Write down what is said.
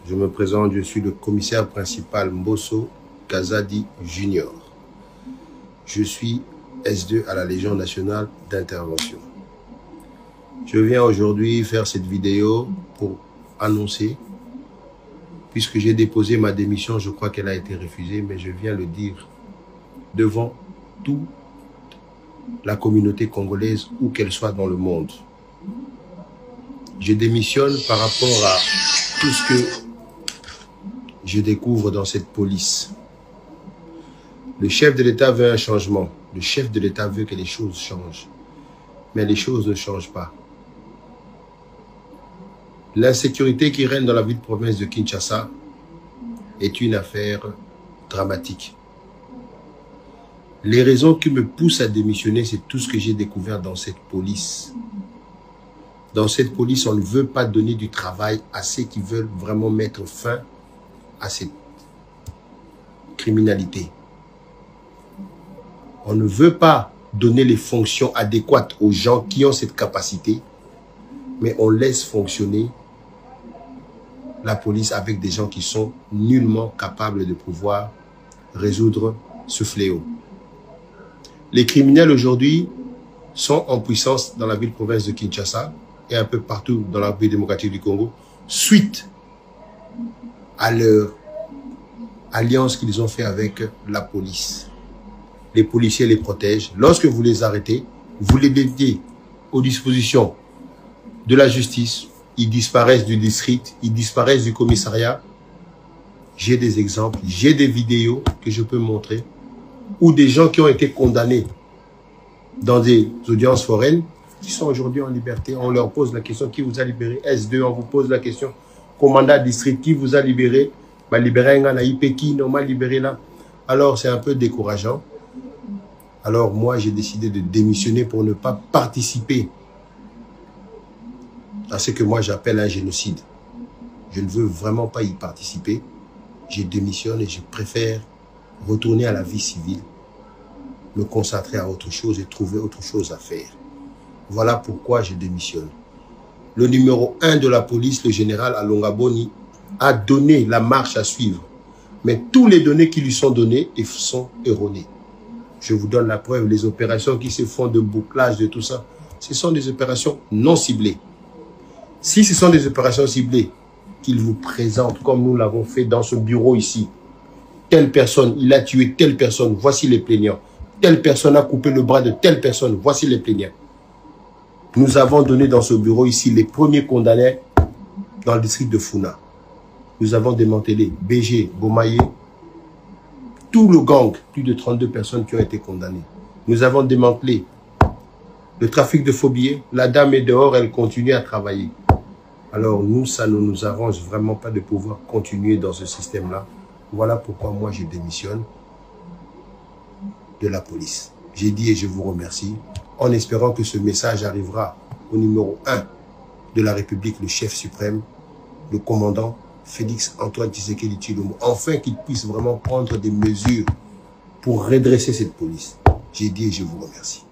Je me présente, je suis le commissaire principal Mbosso Kazadi Junior. Je suis S2 à la Légion nationale d'intervention. Je viens aujourd'hui faire cette vidéo pour annoncer, puisque j'ai déposé ma démission, je crois qu'elle a été refusée, mais je viens le dire devant toute la communauté congolaise, où qu'elle soit dans le monde. Je démissionne par rapport à tout ce que je découvre dans cette police. Le chef de l'État veut un changement. Le chef de l'État veut que les choses changent. Mais les choses ne changent pas. L'insécurité qui règne dans la ville-province de Kinshasa est une affaire dramatique. Les raisons qui me poussent à démissionner, c'est tout ce que j'ai découvert dans cette police. Dans cette police, on ne veut pas donner du travail à ceux qui veulent vraiment mettre fin à cette criminalité. On ne veut pas donner les fonctions adéquates aux gens qui ont cette capacité, mais on laisse fonctionner la police avec des gens qui sont nullement capables de pouvoir résoudre ce fléau. Les criminels aujourd'hui sont en puissance dans la ville-province de Kinshasa et un peu partout dans la République démocratique du Congo, suite à leur alliance qu'ils ont fait avec la police. Les policiers les protègent. Lorsque vous les arrêtez, vous les dédiez aux dispositions de la justice, ils disparaissent du district, ils disparaissent du commissariat. J'ai des exemples, j'ai des vidéos que je peux montrer, où des gens qui ont été condamnés dans des audiences foraines, qui sont aujourd'hui en liberté, on leur pose la question, qui vous a libéré? S2, on vous pose la question, commandant district, qui vous a libéré? Libéré un gars, qui m'a libéré là. Alors c'est un peu décourageant. Alors moi j'ai décidé de démissionner pour ne pas participer à ce que moi j'appelle un génocide. Je ne veux vraiment pas y participer. Je démissionne et je préfère retourner à la vie civile, me concentrer à autre chose et trouver autre chose à faire. Voilà pourquoi je démissionne. Le numéro 1 de la police, le général Alonga Boni, a donné la marche à suivre. Mais tous les données qui lui sont données sont erronées. Je vous donne la preuve, les opérations qui se font de bouclage, de tout ça, ce sont des opérations non ciblées. Si ce sont des opérations ciblées qu'il vous présente, comme nous l'avons fait dans ce bureau ici, telle personne, il a tué telle personne, voici les plaignants. Telle personne a coupé le bras de telle personne, voici les plaignants. Nous avons donné dans ce bureau ici les premiers condamnés dans le district de Funa. Nous avons démantelé BG, Bomaye, tout le gang, plus de 32 personnes qui ont été condamnées. Nous avons démantelé le trafic de faux billets. La dame est dehors, elle continue à travailler. Alors nous, ça ne nous arrange vraiment pas de pouvoir continuer dans ce système-là. Voilà pourquoi moi je démissionne de la police. J'ai dit et je vous remercie, en espérant que ce message arrivera au numéro 1 de la République, le chef suprême, le commandant Félix Antoine Tshisekedi Tshilombo, enfin qu'il puisse vraiment prendre des mesures pour redresser cette police. J'ai dit et je vous remercie.